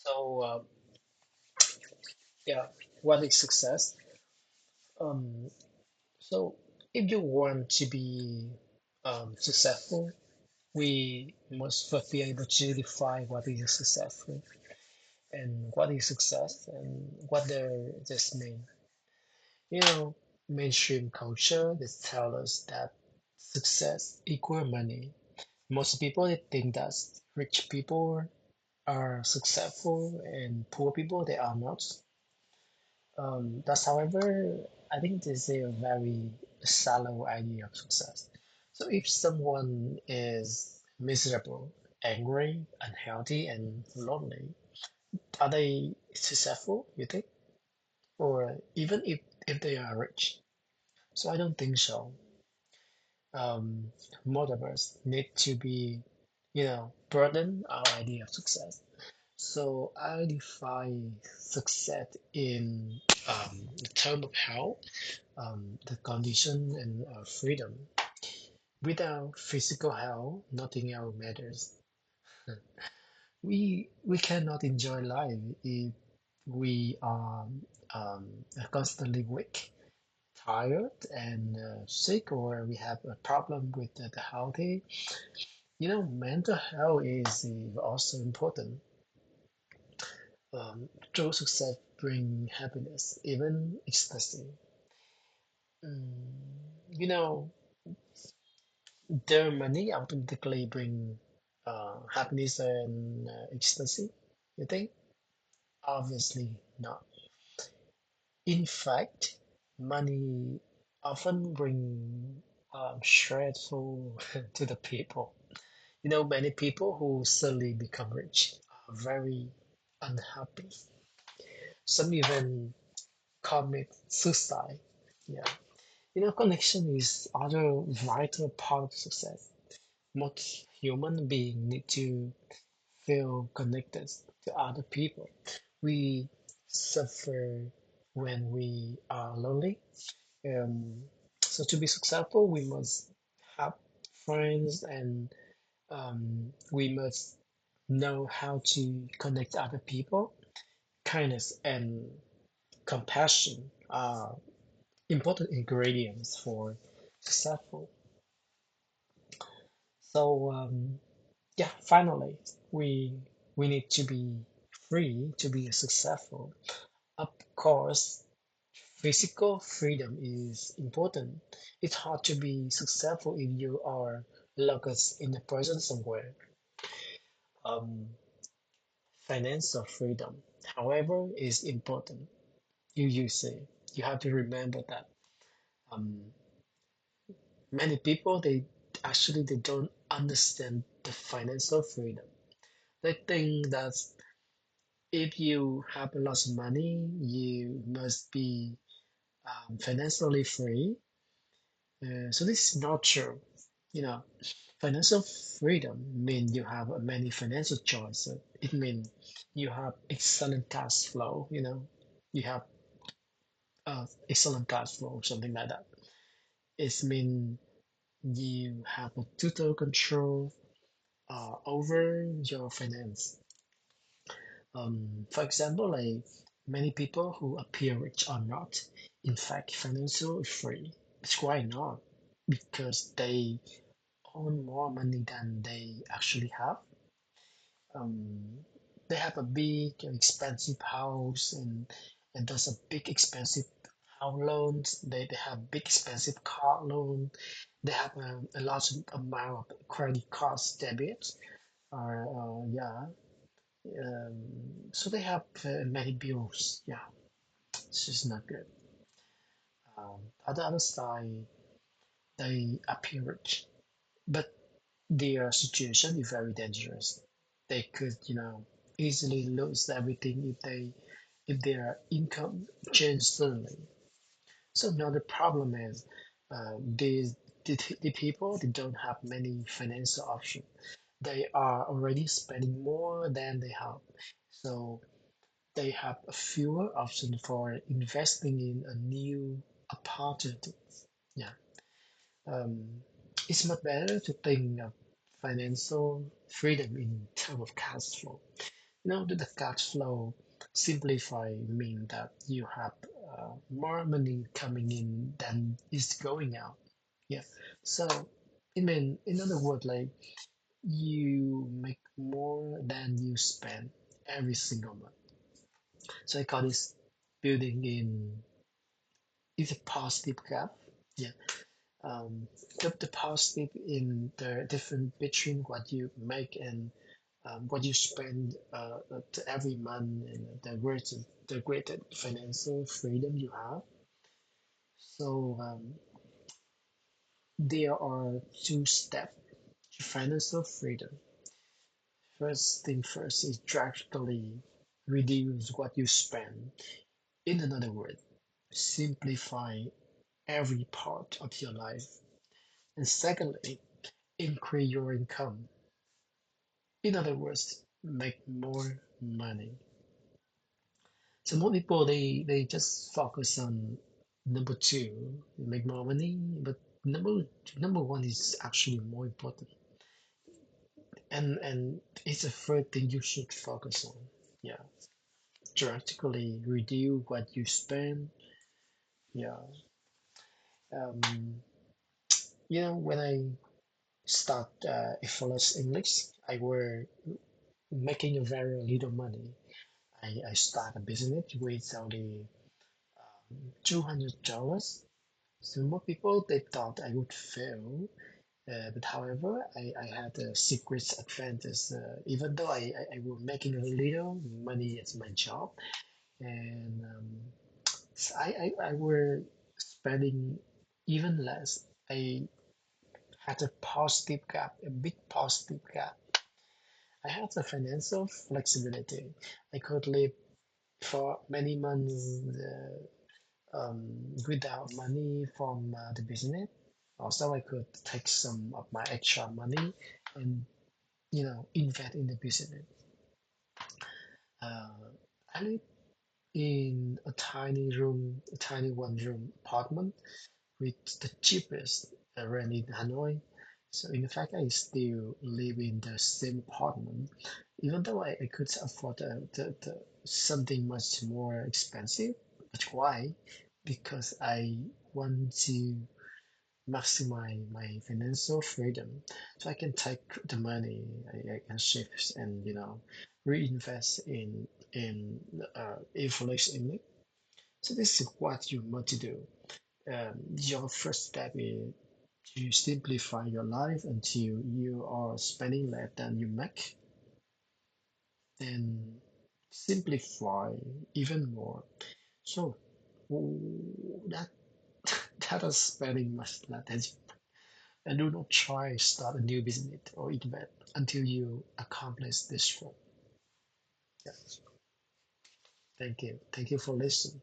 So, yeah, what is success? Um, so, if you want to be successful, we must first be able to define what is successful and what is success and what does this mean. You know, mainstream culture that tell us that success equal money. Most people they think that rich people are successful and poor people they are not. That's however, I think this is a very shallow idea of success. So if someone is miserable, angry, unhealthy, and lonely, are they successful, you think? Or even if they are rich? So I don't think so. Um, Most of us need to be, broaden our idea of success. So I define success in the term of health, the condition, and freedom. Without physical health, nothing else matters. We cannot enjoy life if we are constantly weak, tired, and sick, or we have a problem with the healthy. Mental health is also important. True success bring happiness, even expressing. You know, their money automatically bring happiness and ecstasy. You think? Obviously not. In fact, money often bring stressful to the people. Many people who suddenly become rich are very unhappy. Some even commit suicide. Yeah. Connection is other vital part of success. Most human beings need to feel connected to other people. We suffer when we are lonely. Um, so to be successful, we must have friends and we must know how to connect other people. Kindness and compassion are important ingredients for successful. So yeah, finally, we we need to be free to be successful. Of course, physical freedom is important. It's hard to be successful if you are locked in a prison somewhere. Um, Financial freedom, however, is important. You say you have to remember that um, many people they don't understand the financial freedom. They think that if you have a lot of money, you must be financially free. So this is not true. You know, Financial freedom means you have many financial choices. It means you have excellent cash flow. You have excellent cash flow, something like that. It means you have a total control over your finance. For example, like many people who appear rich are not, in fact, financially free. It's why not? Because they own more money than they actually have. Um, they have a big expensive house and there's a big expensive house loans. They have big expensive car loan. They have a large amount of credit cards debit. Or yeah, so they have many bills. Yeah, it's just not good. On the other side, they appear rich, but their situation is very dangerous. They could, easily lose everything if their income changes suddenly. So now the problem is the people they don't have many financial options. They are already spending more than they have. So they have fewer options for investing in a new opportunity. Yeah. Um, it's much better to think of financial freedom in terms of cash flow. The cash flow simplify mean that you have more money coming in than is going out. Yeah. So it mean, in other words, like you make more than you spend every single month. So I call this building in is a positive gap. Yeah. Um, the positive in the difference between what you make and what you spend every month, and the greater financial freedom you have. So there are two steps to financial freedom. First thing first is drastically reduce what you spend. In another word, simplify every part of your life. And secondly, increase your income. In other words, make more money. So more people they just focus on number two, make more money, but number one is actually more important. And it's the third thing you should focus on. Yeah. Drastically reduce what you spend. Yeah. Um, when I start Effortless English, I were making a very little money. I start a business with only $200. So more people they thought I would fail, but however, I had a secret advantage. Even though I was making a little money at my job, and so I were spending even less. I had a positive gap, a big positive gap. I had the financial flexibility. I could live for many months without money from the business. Also, I could take some of my extra money and invest in the business. Uh, I live in a tiny room, a tiny one-room apartment with the cheapest rent in Hanoi. So in fact, I still live in the same apartment, even though I could afford something much more expensive. But why? Because I want to maximize my financial freedom, so I can take the money I can shift and reinvest in inflation. So this is what you want to do. Your first step is to simplify your life until you are spending less than you make, then simplify even more. So that that is spending much less than you, and do not try start a new business or invest until you accomplish this form. Yeah. Thank you. Thank you for listening.